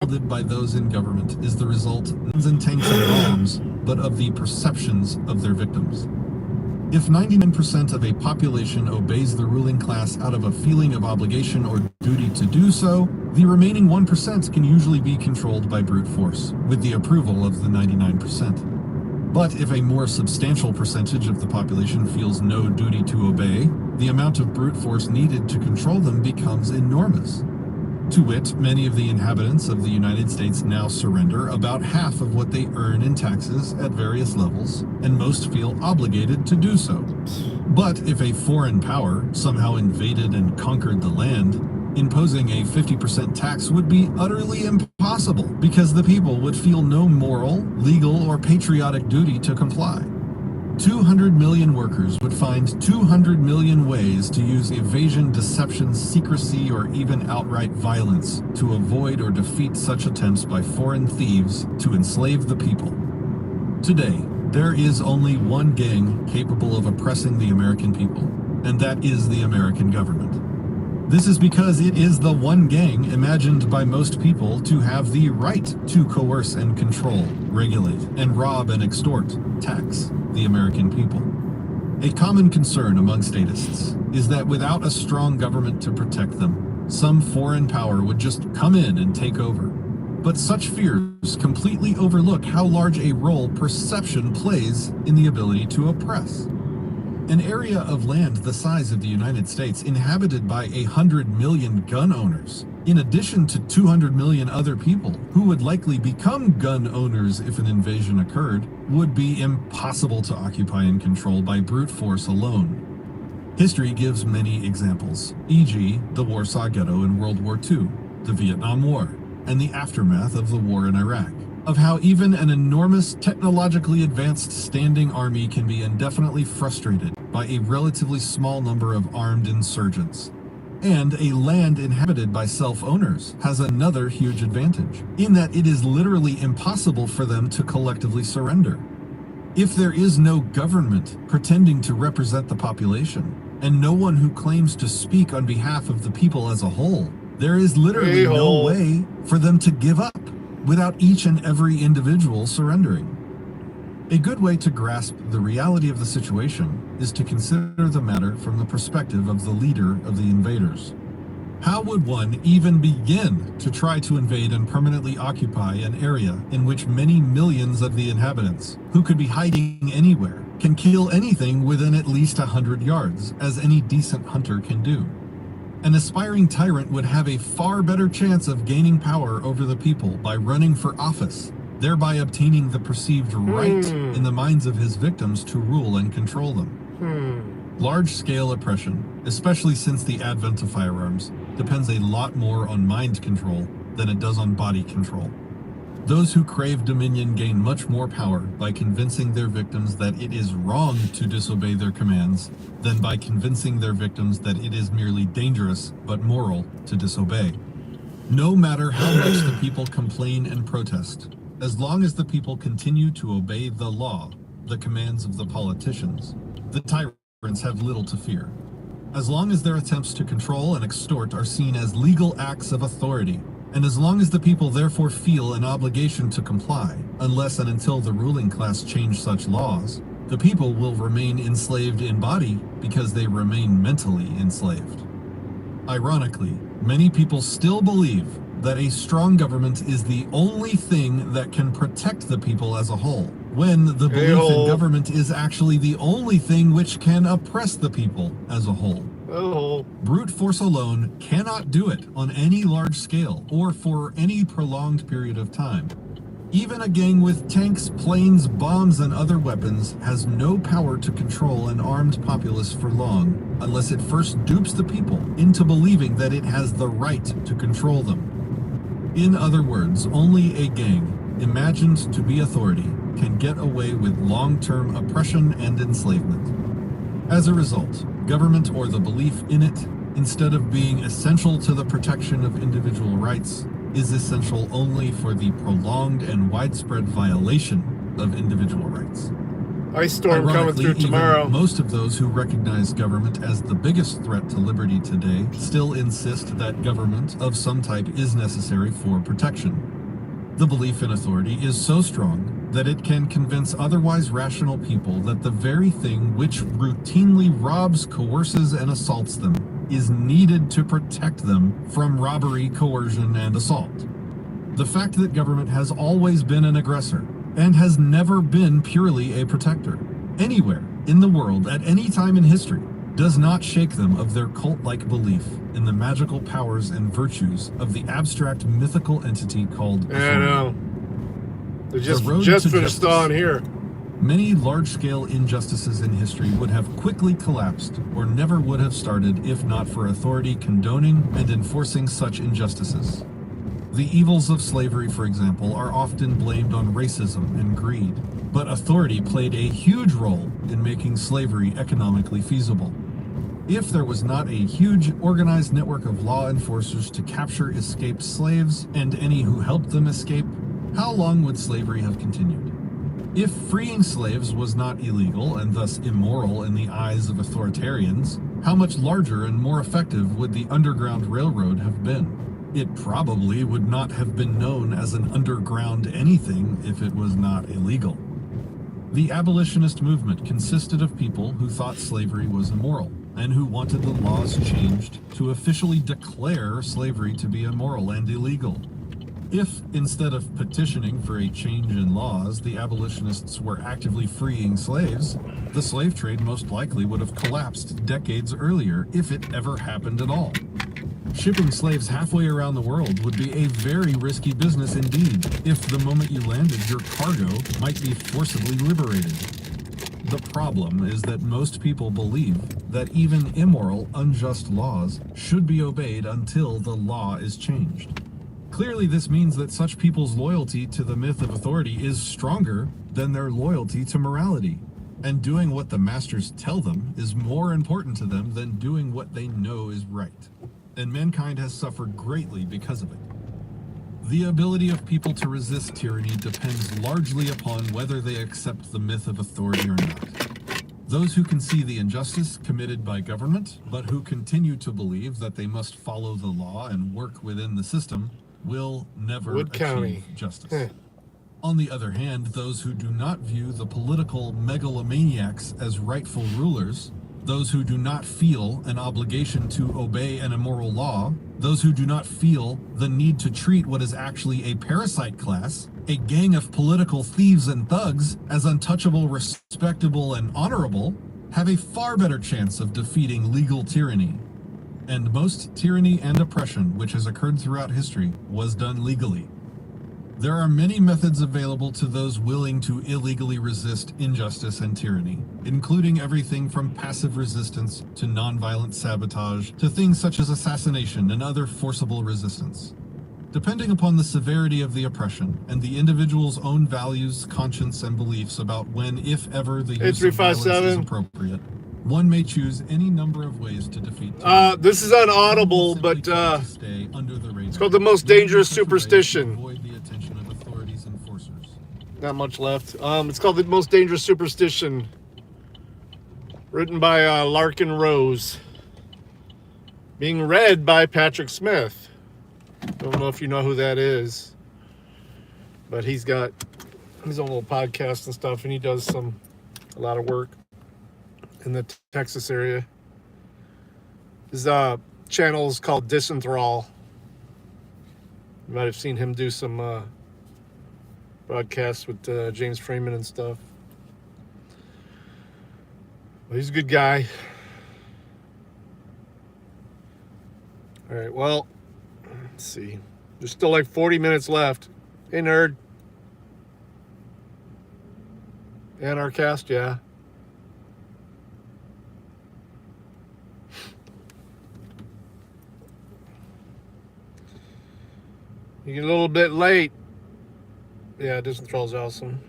wielded by those in government is the result not of tanks and bombs, but of the perceptions of their victims. If 99% of a population obeys the ruling class out of a feeling of obligation or duty to do so, the remaining 1% can usually be controlled by brute force, with the approval of the 99%. But if a more substantial percentage of the population feels no duty to obey, the amount of brute force needed to control them becomes enormous. To wit, many of the inhabitants of the United States now surrender about half of what they earn in taxes at various levels, and most feel obligated to do so. But if a foreign power somehow invaded and conquered the land, imposing a 50% tax would be utterly impossible because the people would feel no moral, legal, or patriotic duty to comply. 200 million workers would find 200 million ways to use evasion, deception, secrecy, or even outright violence to avoid or defeat such attempts by foreign thieves to enslave the people. Today, there is only one gang capable of oppressing the American people, and that is the American government. This is because it is the one gang imagined by most people to have the right to coerce and control, regulate, and rob and extort, tax the American people. A common concern among statists is that without a strong government to protect them, some foreign power would just come in and take over. But such fears completely overlook how large a role perception plays in the ability to oppress. An area of land the size of the United States inhabited by 100 million gun owners, in addition to 200 million other people who would likely become gun owners if an invasion occurred, would be impossible to occupy and control by brute force alone. History gives many examples, e.g. the Warsaw Ghetto in World War II, the Vietnam War, and the aftermath of the war in Iraq, of how even an enormous, technologically advanced standing army can be indefinitely frustrated by a relatively small number of armed insurgents. And a land inhabited by self-owners has another huge advantage, in that it is literally impossible for them to collectively surrender. If there is no government pretending to represent the population, and no one who claims to speak on behalf of the people as a whole, there is literally no way for them to give up without each and every individual surrendering. A good way to grasp the reality of the situation is to consider the matter from the perspective of the leader of the invaders. How would one even begin to try to invade and permanently occupy an area in which many millions of the inhabitants, who could be hiding anywhere, can kill anything within at least 100 yards, as any decent hunter can do? An aspiring tyrant would have a far better chance of gaining power over the people by running for office, thereby obtaining the perceived right in the minds of his victims to rule and control them. Large-scale oppression, especially since the advent of firearms, depends a lot more on mind control than it does on body control. Those who crave dominion gain much more power by convincing their victims that it is wrong to disobey their commands than by convincing their victims that it is merely dangerous but moral to disobey. No matter how much the people complain and protest, as long as the people continue to obey the law, the commands of the politicians, the tyrants have little to fear. As long as their attempts to control and extort are seen as legal acts of authority, and as long as the people therefore feel an obligation to comply, unless and until the ruling class change such laws, the people will remain enslaved in body because they remain mentally enslaved. Ironically, many people still believe that a strong government is the only thing that can protect the people as a whole, when the belief in A-hole. government is actually the only thing which can oppress the people as a whole. Oh, Brute force alone cannot do it on any large scale or for any prolonged period of time. Even a gang with tanks, planes, bombs, and other weapons has no power to control an armed populace for long, unless it first dupes the people into believing that it has the right to control them. In other words, only a gang, imagined to be authority, can get away with long-term oppression and enslavement. As a result, government or the belief in it, instead of being essential to the protection of individual rights, is essential only for the prolonged and widespread violation of individual rights. ice storm coming through tomorrow. Even most of those who recognize government as the biggest threat to liberty today still insist that government of some type is necessary for protection. The belief in authority is so strong that it can convince otherwise rational people that the very thing which routinely robs, coerces, and assaults them is needed to protect them from robbery, coercion, and assault. The fact that government has always been an aggressor and has never been purely a protector, anywhere in the world at any time in history, does not shake them of their cult-like belief in the magical powers and virtues of the abstract mythical entity called authority. I know. They just The road to finished justice. on here. Many large-scale injustices in history would have quickly collapsed or never would have started if not for authority condoning and enforcing such injustices. The evils of slavery, for example, are often blamed on racism and greed, but authority played a huge role in making slavery economically feasible. If there was not a huge organized network of law enforcers to capture escaped slaves and any who helped them escape, how long would slavery have continued? If freeing slaves was not illegal and thus immoral in the eyes of authoritarians, how much larger and more effective would the Underground Railroad have been? It probably would not have been known as an underground anything if it was not illegal. The abolitionist movement consisted of people who thought slavery was immoral and who wanted the laws changed to officially declare slavery to be immoral and illegal. If, instead of petitioning for a change in laws, the abolitionists were actively freeing slaves, the slave trade most likely would have collapsed decades earlier, if it ever happened at all. Shipping slaves halfway around the world would be a very risky business indeed, if the moment you landed, your cargo might be forcibly liberated. The problem is that most people believe that even immoral, unjust laws should be obeyed until the law is changed. Clearly, this means that such people's loyalty to the myth of authority is stronger than their loyalty to morality, and doing what the masters tell them is more important to them than doing what they know is right. And mankind has suffered greatly because of it. The ability of people to resist tyranny depends largely upon whether they accept the myth of authority or not. Those who can see the injustice committed by government, but who continue to believe that they must follow the law and work within the system, will never Wood County. achieve justice. On the other hand, those who do not view the political megalomaniacs as rightful rulers, those who do not feel an obligation to obey an immoral law, those who do not feel the need to treat what is actually a parasite class, a gang of political thieves and thugs, as untouchable, respectable, and honorable, have a far better chance of defeating legal tyranny. And most tyranny and oppression which has occurred throughout history was done legally. There are many methods available to those willing to illegally resist injustice and tyranny, including everything from passive resistance to nonviolent sabotage to things such as assassination and other forcible resistance. Depending upon the severity of the oppression and the individual's own values, conscience, and beliefs about when, if ever, the use of violence is appropriate, one may choose any number of ways to defeat tyranny. This is on Audible, but it's called The Most Dangerous Superstition. Not much left. It's called The Most Dangerous Superstition, written by Larkin Rose, being read by Patrick Smith. Don't know if you know who that is, but he's got his own little podcast and stuff, and he does a lot of work in the Texas area. His channel is called Disenthrall. You might have seen him do some broadcasts with James Freeman and stuff. Well, he's a good guy. All right, well, let's see. There's still like 40 minutes left. Hey, nerd. Anarchast, yeah. You get a little bit late. Yeah, Disney Troll's awesome.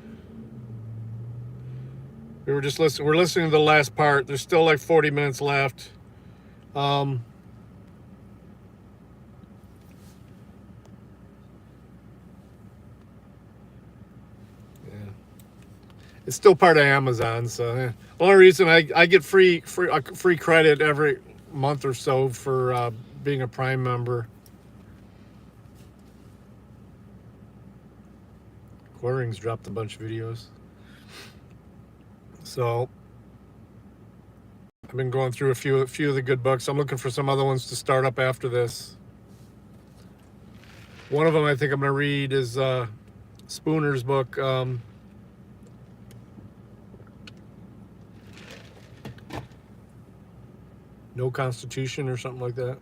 We're listening to the last part. There's still like 40 minutes left. Yeah. It's still part of Amazon, so yeah. The only reason I get free credit every month or so for being a Prime member. Quartering's dropped a bunch of videos. So I've been going through a few of the good books. I'm looking for some other ones to start up after this. One of them I think I'm going to read is Spooner's book. No Constitution or something like that.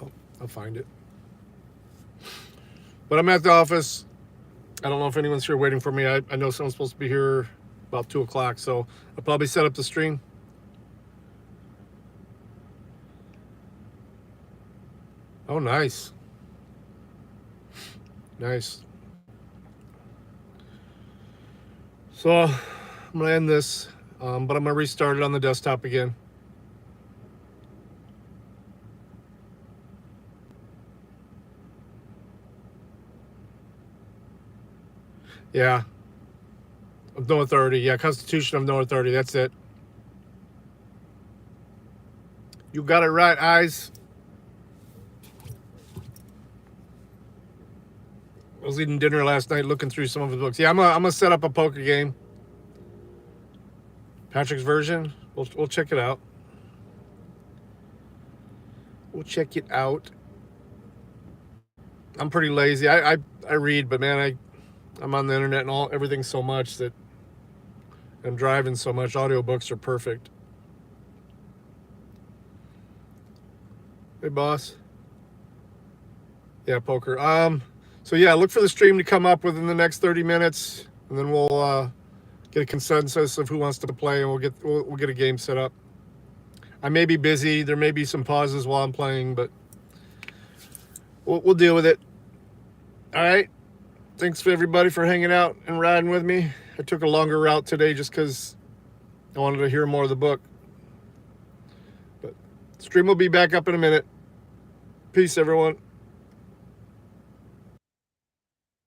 Oh, I'll find it. But I'm at the office. I don't know if anyone's here waiting for me. I know someone's supposed to be here about 2 o'clock, so I'll probably set up the stream. Oh, nice. Nice. So I'm going to end this, but I'm going to restart it on the desktop again. Yeah. Of no authority. Yeah, Constitution of no authority. That's it. You got it right, eyes. I was eating dinner last night looking through some of his books. Yeah, I'm gonna set up a poker game. Patrick's version. We'll check it out. We'll check it out. I'm pretty lazy. I read, but man, I'm on the internet and everything so much that I'm driving so much. Audiobooks are perfect. Hey, boss. Yeah, poker. So yeah, look for the stream to come up within the next 30 minutes, and then we'll get a consensus of who wants to play, and we'll get a game set up. I may be busy. There may be some pauses while I'm playing, but we'll deal with it. All right. Thanks for everybody for hanging out and riding with me. I took a longer route today just because I wanted to hear more of the book. But stream will be back up in a minute. Peace, everyone.